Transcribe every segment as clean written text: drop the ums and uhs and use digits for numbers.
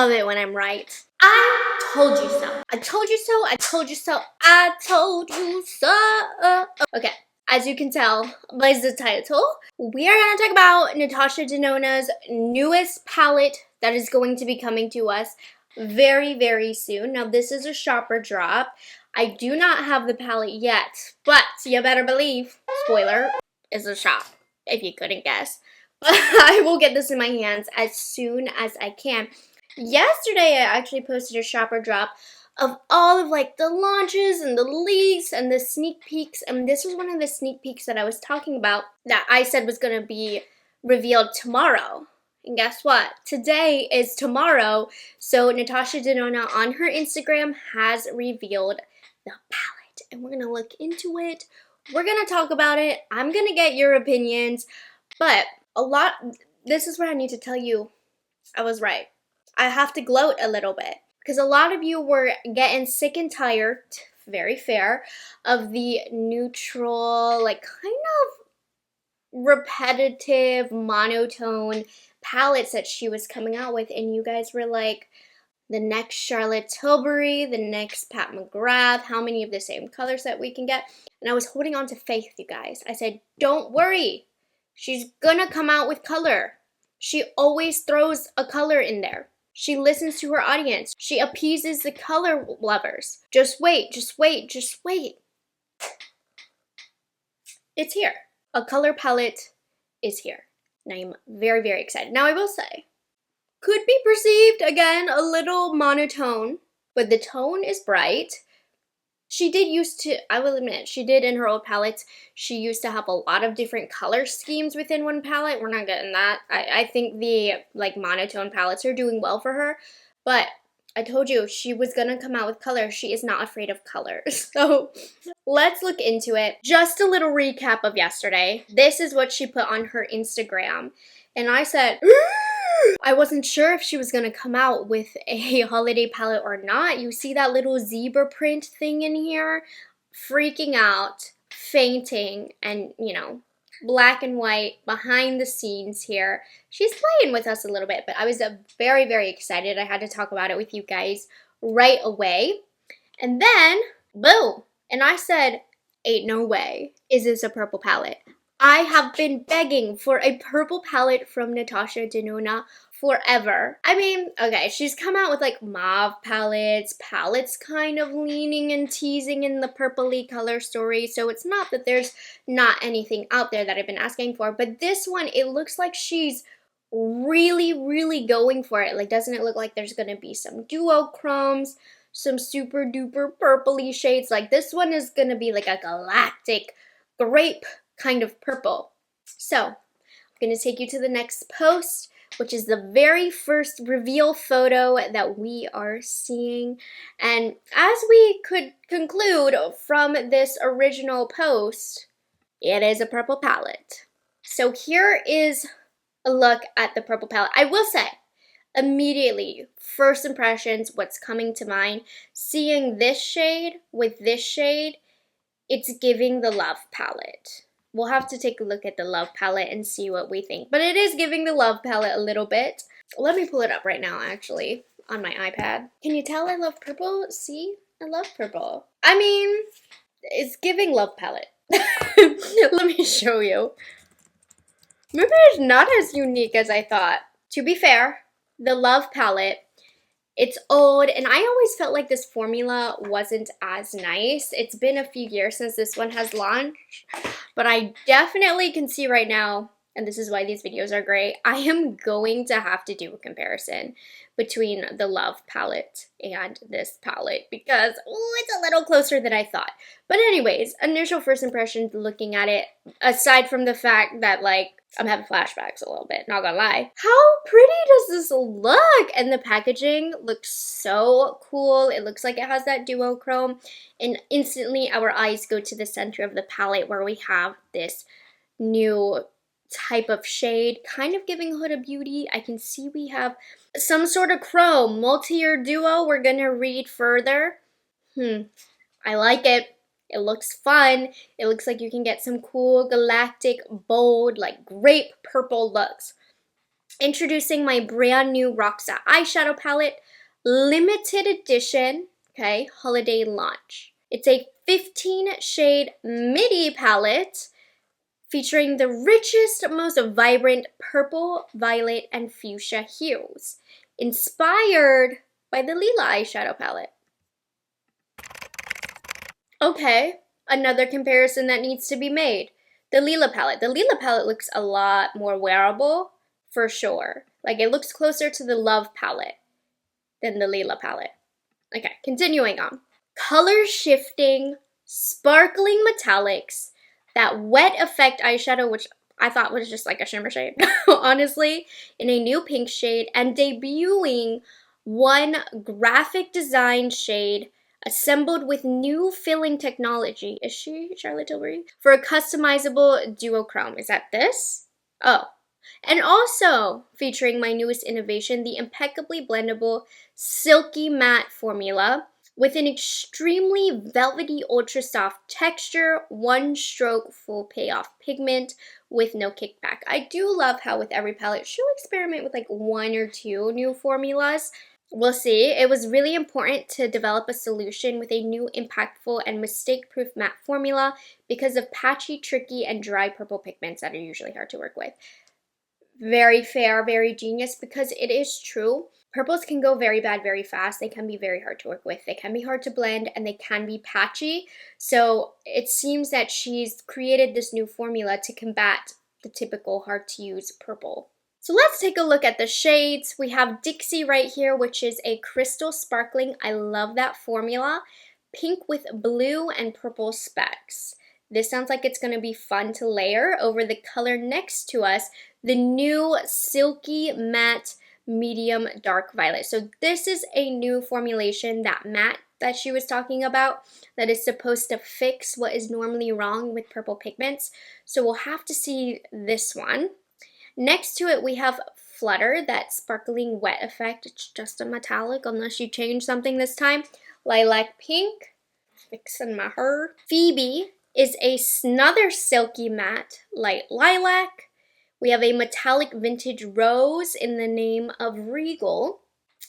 love it when I'm right. I told you so. I told you so. I told you so. I told you so. Okay, as you can tell by the title, we are going to talk about Natasha Denona's newest palette that is going to be coming to us very, very soon. Now, this is a shopper drop. I do not have the palette yet, but you better believe, spoiler, is a shop, if you couldn't guess. But I will get this in my hands as soon as I can. Yesterday, I actually posted a shopper drop of all of like the launches and the leaks and the sneak peeks, and this was one of the sneak peeks that I was talking about that I said was going to be revealed tomorrow. And guess what? Today is tomorrow, so Natasha Denona on her Instagram has revealed the palette, and we're going to look into it. We're going to talk about it. I'm going to get your opinions, but this is what I need to tell you. I was right. I have to gloat a little bit because a lot of you were getting sick and tired, very fair, of the neutral, like kind of repetitive, monotone palettes that she was coming out with, and you guys were like, the next Charlotte Tilbury, the next Pat McGrath, how many of the same colors that we can get? And I was holding on to faith, you guys. I said, don't worry. She's gonna come out with color. She always throws a color in there. She listens to her audience. She appeases the color lovers. Just wait, just wait, just wait. It's here. A color palette is here. And I'm very, very excited. Now I will say, could be perceived, again, a little monotone, but the tone is bright. She did I will admit, she did in her old palettes, she used to have a lot of different color schemes within one palette. We're not getting that. I think the like monotone palettes are doing well for her, but I told you she was gonna come out with color. She is not afraid of color. So let's look into it. Just a little recap of yesterday. This is what she put on her Instagram. And I said, I wasn't sure if she was going to come out with a holiday palette or not. You see that little zebra print thing in here? Freaking out, fainting, and, black and white behind the scenes here. She's playing with us a little bit, but I was very, very excited. I had to talk about it with you guys right away. And then, boom. And I said, ain't no way is this a purple palette. I have been begging for a purple palette from Natasha Denona forever. I mean, okay, she's come out with like mauve palettes kind of leaning and teasing in the purpley color story, so it's not that there's not anything out there that I've been asking for, but this one, it looks like she's really, really going for it. Like, doesn't it look like there's gonna be some duochromes, some super duper purpley shades? Like, this one is gonna be like a galactic grape kind of purple. So I'm going to take you to the next post, which is the very first reveal photo that we are seeing. And as we could conclude from this original post, it is a purple palette. So here is a look at the purple palette. I will say, immediately, first impressions, what's coming to mind, seeing this shade with this shade, it's giving the Love palette. We'll have to take a look at the Love palette and see what we think. But it is giving the Love palette a little bit. Let me pull it up right now, actually, on my iPad. Can you tell I love purple? See? I love purple. I mean, it's giving Love palette. Let me show you. Maybe it's not as unique as I thought. To be fair, the Love palette, it's old, and I always felt like this formula wasn't as nice. It's been a few years since this one has launched, but I definitely can see right now, and this is why these videos are great, I am going to have to do a comparison between the Love palette and this palette because, it's a little closer than I thought. But anyways, initial first impressions looking at it, aside from the fact that, like, I'm having flashbacks a little bit, not gonna lie. How pretty does this look? And the packaging looks so cool. It looks like it has that duochrome. And instantly our eyes go to the center of the palette where we have this new type of shade, kind of giving Huda Beauty. I can see we have some sort of chrome, multi-year duo. We're gonna read further. I like it. It looks fun. It looks like you can get some cool galactic, bold, like grape purple looks. Introducing my brand new Roxa eyeshadow palette, limited edition, okay, holiday launch. It's a 15 shade midi palette featuring the richest, most vibrant purple, violet, and fuchsia hues, inspired by the Lila eyeshadow palette. Okay, another comparison that needs to be made. The Lila palette. The Lila palette looks a lot more wearable, for sure. Like, it looks closer to the Love palette than the Lila palette. Okay, continuing on. Color shifting, sparkling metallics, that wet effect eyeshadow, which I thought was just like a shimmer shade, honestly, in a new pink shade, and debuting one graphic design shade assembled with new filling technology. Is she Charlotte Tilbury? For a customizable duochrome. Is that this? Oh. And also featuring my newest innovation, the impeccably blendable silky matte formula with an extremely velvety ultra soft texture, one stroke full payoff pigment with no kickback. I do love how with every palette she'll experiment with like one or two new formulas. We'll see. It was really important to develop a solution with a new impactful and mistake-proof matte formula because of patchy, tricky, and dry purple pigments that are usually hard to work with. Very fair, very genius, because it is true. Purples can go very bad very fast. They can be very hard to work with. They can be hard to blend, and they can be patchy. So it seems that she's created this new formula to combat the typical hard-to-use purple. So let's take a look at the shades. We have Dixie right here, which is a crystal sparkling. I love that formula. Pink with blue and purple specks. This sounds like it's going to be fun to layer over the color next to us, the new silky matte medium dark violet. So this is a new formulation, that matte that she was talking about, that is supposed to fix what is normally wrong with purple pigments. So we'll have to see this one. Next to it, we have Flutter, that sparkling wet effect. It's just a metallic unless you change something this time. Lilac Pink, fixing my hair. Phoebe is another silky matte, light lilac. We have a metallic vintage rose in the name of Regal.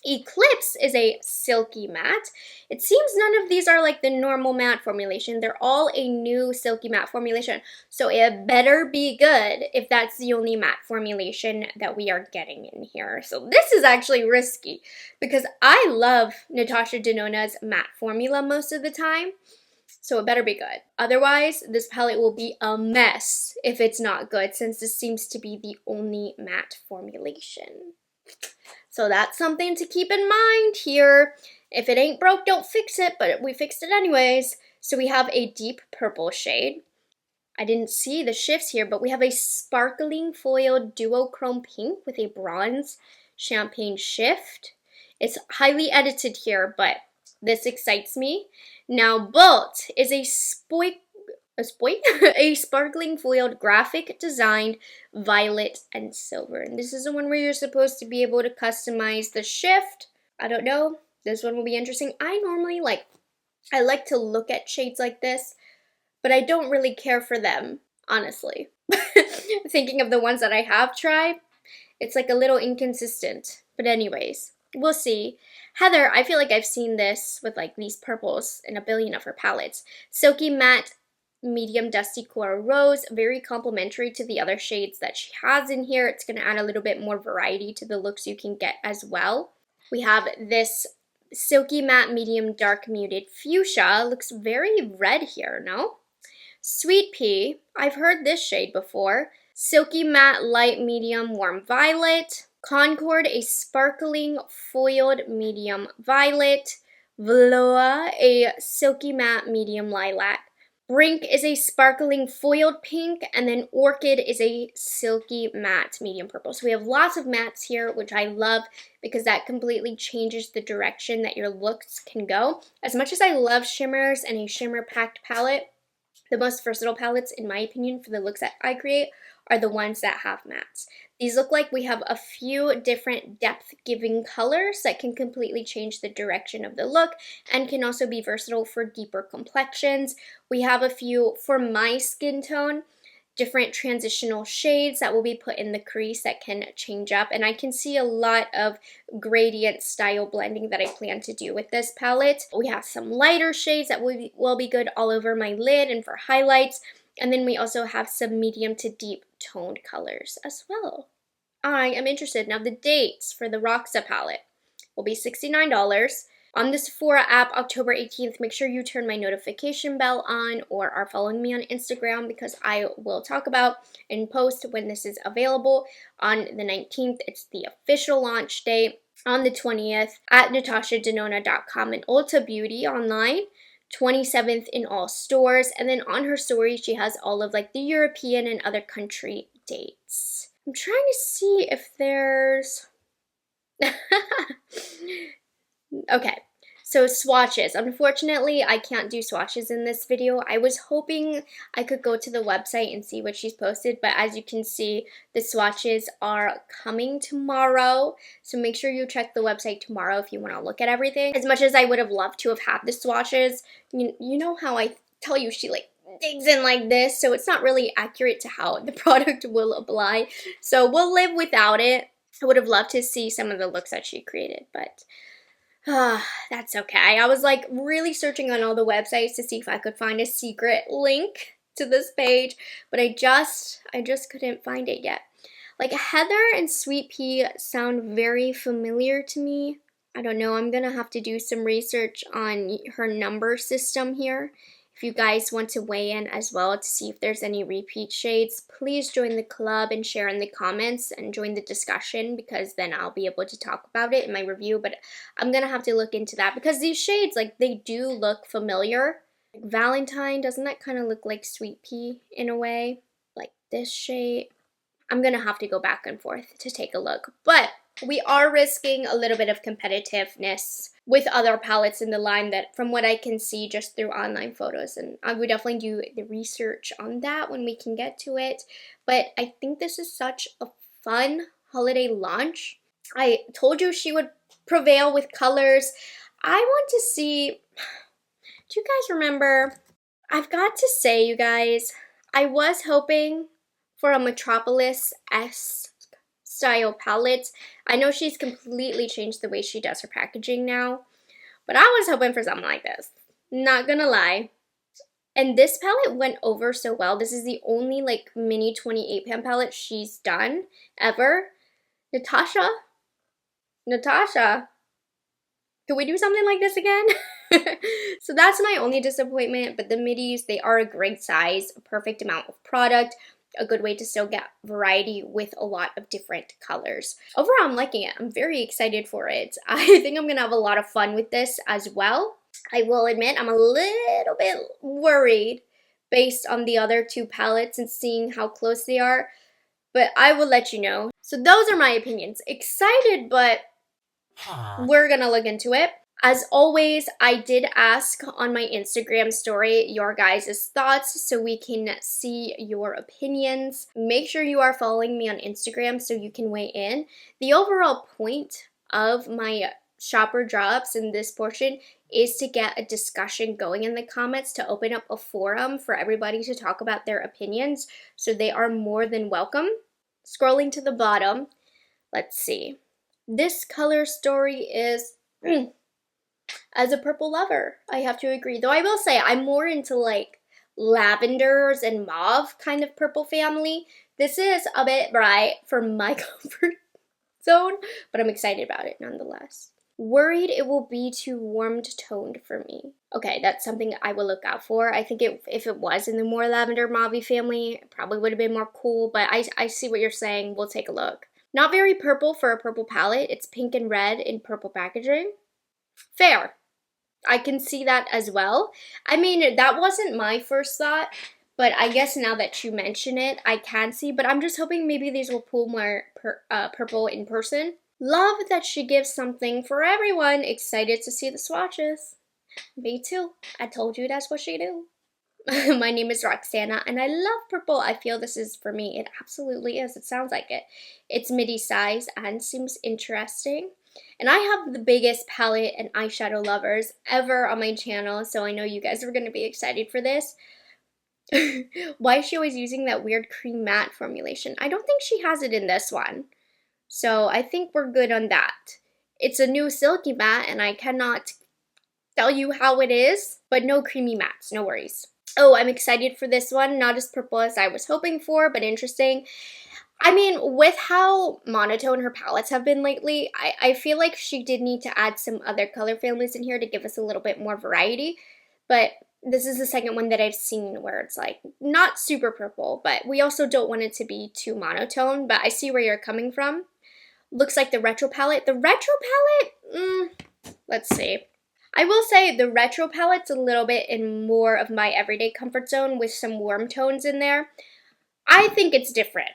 Eclipse is a silky matte. It seems none of these are like the normal matte formulation. They're all a new silky matte formulation. So it better be good if that's the only matte formulation that we are getting in here. So this is actually risky because I love Natasha Denona's matte formula most of the time. So it better be good. Otherwise, this palette will be a mess if it's not good, since this seems to be the only matte formulation. So that's something to keep in mind here. If it ain't broke, don't fix it, but we fixed it anyways. So we have a deep purple shade. I didn't see the shifts here, but we have a sparkling foiled duochrome pink with a bronze champagne shift. It's highly edited here, but this excites me. Now, Bolt is a sparkling foiled graphic designed violet and silver. And this is the one where you're supposed to be able to customize the shift. I don't know. This one will be interesting. I normally I like to look at shades like this, but I don't really care for them, honestly. Thinking of the ones that I have tried, it's like a little inconsistent. But anyways, we'll see. Heather, I feel like I've seen this with like these purples in a billion of her palettes. Silky matte, medium dusty coral rose, very complementary to the other shades that she has in here. It's going to add a little bit more variety to the looks you can get as well. We have this silky matte, medium dark muted fuchsia. Looks very red here, no? Sweet Pea, I've heard this shade before. Silky matte, light medium, warm violet. Concord, a sparkling foiled medium violet. Veloa, a silky matte medium lilac. Brink is a sparkling foiled pink, and then Orchid is a silky matte medium purple. So we have lots of mattes here, which I love because that completely changes the direction that your looks can go. As much as I love shimmers and a shimmer-packed palette, the most versatile palettes, in my opinion, for the looks that I create are the ones that have mattes. These look like we have a few different depth-giving colors that can completely change the direction of the look and can also be versatile for deeper complexions. We have a few for my skin tone. different transitional shades that will be put in the crease that can change up. And I can see a lot of gradient style blending that I plan to do with this palette. We have some lighter shades that will be good all over my lid and for highlights. And then we also have some medium to deep toned colors as well. I am interested. Now the dates for the Roxa palette will be $69. On the Sephora app, October 18th, make sure you turn my notification bell on or are following me on Instagram because I will talk about and post when this is available. On the 19th, it's the official launch date. On the 20th, at NatashaDenona.com and Ulta Beauty online. 27th in all stores. And then on her story, she has all of like the European and other country dates. I'm trying to see if there's... Okay, so swatches. Unfortunately, I can't do swatches in this video. I was hoping I could go to the website and see what she's posted, but as you can see, the swatches are coming tomorrow. So make sure you check the website tomorrow if you want to look at everything. As much as I would have loved to have had the swatches, you know how I tell you she like digs in like this, so it's not really accurate to how the product will apply. So we'll live without it. I would have loved to see some of the looks that she created, but that's okay. I was like really searching on all the websites to see if I could find a secret link to this page, but I just couldn't find it yet. Like Heather and Sweet Pea sound very familiar to me. I don't know. I'm gonna have to do some research on her number system here. If you guys want to weigh in as well to see if there's any repeat shades, please join the club and share in the comments and join the discussion because then I'll be able to talk about it in my review. But I'm going to have to look into that because these shades, like they do look familiar. Like Valentine, doesn't that kind of look like Sweet Pea in a way? Like this shade. I'm going to have to go back and forth to take a look. But we are risking a little bit of competitiveness with other palettes in the line that from what I can see just through online photos, and I would definitely do the research on that when we can get to it. But I think this is such a fun holiday launch. I told you she would prevail with colors. I want to see, do you guys remember? I've got to say, you guys, I was hoping for a Metropolis-esque style palette. I know she's completely changed the way she does her packaging now, but I was hoping for something like this. Not gonna lie. And this palette went over so well. This is the only like mini 28 pan palette she's done ever. Natasha, can we do something like this again? So that's my only disappointment, but the midis, they are a great size, a perfect amount of product, a good way to still get variety with a lot of different colors. Overall, I'm liking it. I'm very excited for it. I think I'm gonna have a lot of fun with this as well. I will admit I'm a little bit worried based on the other two palettes and seeing how close they are, but I will let you know. So those are my opinions. Excited, but we're gonna look into it. As always, I did ask on my Instagram story your guys' thoughts so we can see your opinions. Make sure you are following me on Instagram so you can weigh in. The overall point of my shopper drops in this portion is to get a discussion going in the comments, to open up a forum for everybody to talk about their opinions, so they are more than welcome. Scrolling to the bottom, let's see. This color story is... As a purple lover, I have to agree. Though I will say I'm more into like lavenders and mauve kind of purple family. This is a bit bright for my comfort zone, but I'm excited about it nonetheless. Worried it will be too warmed toned for me. Okay, that's something I will look out for. I think if it was in the more lavender mauve family, it probably would have been more cool, but I see what you're saying. We'll take a look. Not very purple for a purple palette. It's pink and red in purple packaging. Fair. I can see that as well. I mean, that wasn't my first thought, but I guess now that you mention it, I can see. But I'm just hoping maybe these will pull more purple in person. Love that she gives something for everyone. Excited to see the swatches. Me too. I told you that's what she do. My name is Roxana, and I love purple. I feel this is for me. It absolutely is. It sounds like it. It's midi size and seems interesting. And I have the biggest palette and eyeshadow lovers ever on my channel, so I know you guys are going to be excited for this. Why is she always using that weird cream matte formulation? I don't think she has it in this one. So I think we're good on that. It's a new silky matte and I cannot tell you how it is, but no creamy mattes, no worries. Oh, I'm excited for this one. Not as purple as I was hoping for, but interesting. I mean, with how monotone her palettes have been lately, I feel like she did need to add some other color families in here to give us a little bit more variety. But this is the second one that I've seen where it's like not super purple, but we also don't want it to be too monotone. But I see where you're coming from. Looks like the retro palette. The retro palette, let's see. I will say the retro palette's a little bit in more of my everyday comfort zone with some warm tones in there. I think it's different.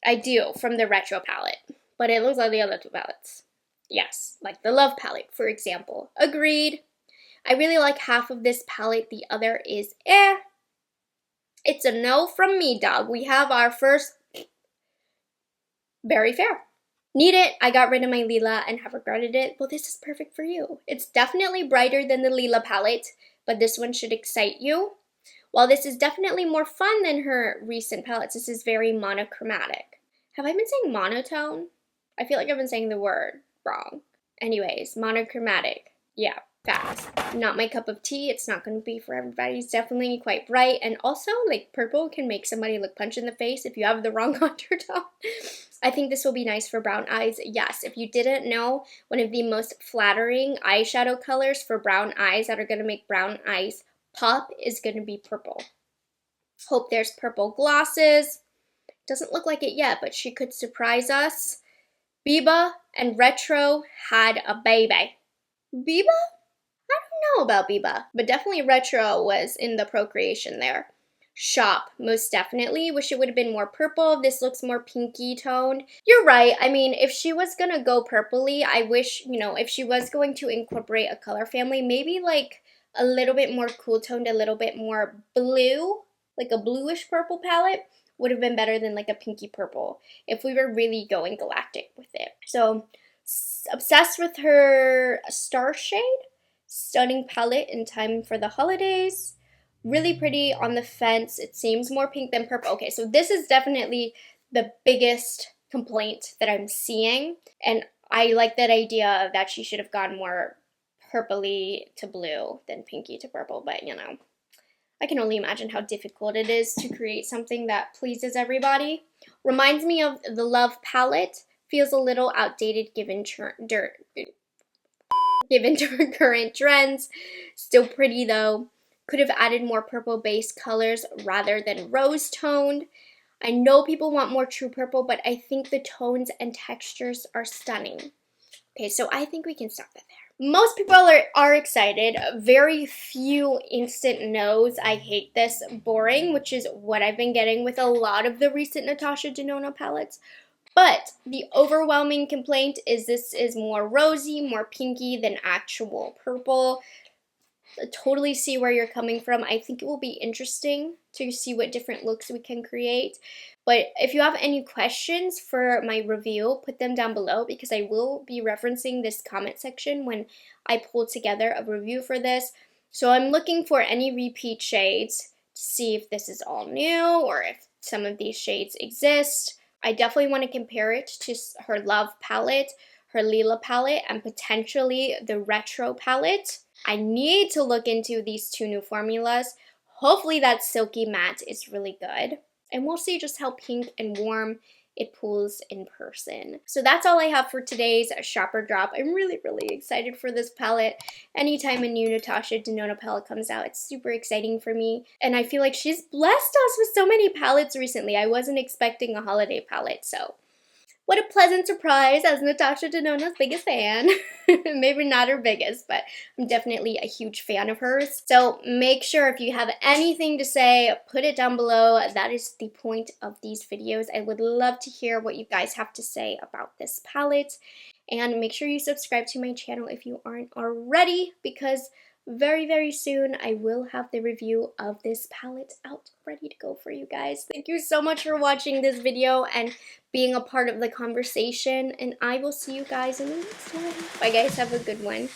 I do, from the retro palette. But it looks like the other two palettes. Yes, like the Love palette, for example. Agreed. I really like half of this palette. The other is eh. It's a no from me, dog. We have our first Very Fair. Need it. I got rid of my Lila and have regretted it. Well, this is perfect for you. It's definitely brighter than the Lila palette, but this one should excite you. While this is definitely more fun than her recent palettes, this is very monochromatic. Have I been saying monotone? I feel like I've been saying the word wrong. Anyways, monochromatic. Yeah, fast. Not my cup of tea. It's not going to be for everybody. It's definitely quite bright. And also, like, purple can make somebody look punch in the face if you have the wrong undertone. I think this will be nice for brown eyes. Yes, if you didn't know, one of the most flattering eyeshadow colors for brown eyes that are going to make brown eyes pop is going to be purple. Hope there's purple glosses. Doesn't look like it yet, but she could surprise us. Biba and Retro had a baby. Biba? I don't know about Biba, but definitely Retro was in the procreation there. Shop, most definitely. Wish it would have been more purple. This looks more pinky toned. You're right. I mean, if she was gonna go purpley, I wish, if she was going to incorporate a color family, maybe like a little bit more cool toned, a little bit more blue, like a bluish purple palette would have been better than like a pinky purple if we were really going galactic with it. So, obsessed with her Star Shade. Stunning palette in time for the holidays. Really pretty on the fence. It seems more pink than purple. Okay, so this is definitely the biggest complaint that I'm seeing. And I like that idea that she should have gone more purpley to blue than pinky to purple. But, I can only imagine how difficult it is to create something that pleases everybody. Reminds me of the Love palette. Feels a little outdated given current trends. Still pretty though. Could have added more purple base colors rather than rose toned. I know people want more true purple, but I think the tones and textures are stunning. Okay, so I think we can stop it there. Most people are excited. Very few instant no's. I hate this. Boring, which is what I've been getting with a lot of the recent Natasha Denona palettes. But the overwhelming complaint is this is more rosy, more pinky than actual purple. I totally see where you're coming from. I think it will be interesting to see what different looks we can create. But if you have any questions for my review, put them down below because I will be referencing this comment section when I pull together a review for this. So I'm looking for any repeat shades to see if this is all new or if some of these shades exist. I definitely want to compare it to her Love palette, her Lila palette, and potentially the Retro palette. I need to look into these two new formulas. Hopefully that silky matte is really good. And we'll see just how pink and warm it pulls in person. So that's all I have for today's shopper drop. I'm really, really excited for this palette. Anytime a new Natasha Denona palette comes out, it's super exciting for me. And I feel like she's blessed us with so many palettes recently. I wasn't expecting a holiday palette, so what a pleasant surprise as Natasha Denona's biggest fan. Maybe not her biggest, but I'm definitely a huge fan of hers. So make sure if you have anything to say, put it down below. That is the point of these videos. I would love to hear what you guys have to say about this palette. And make sure you subscribe to my channel if you aren't already, because very, very soon I will have the review of this palette out ready to go for you guys. Thank you so much for watching this video and being a part of the conversation, and I will see you guys in the next one. Bye guys, have a good one.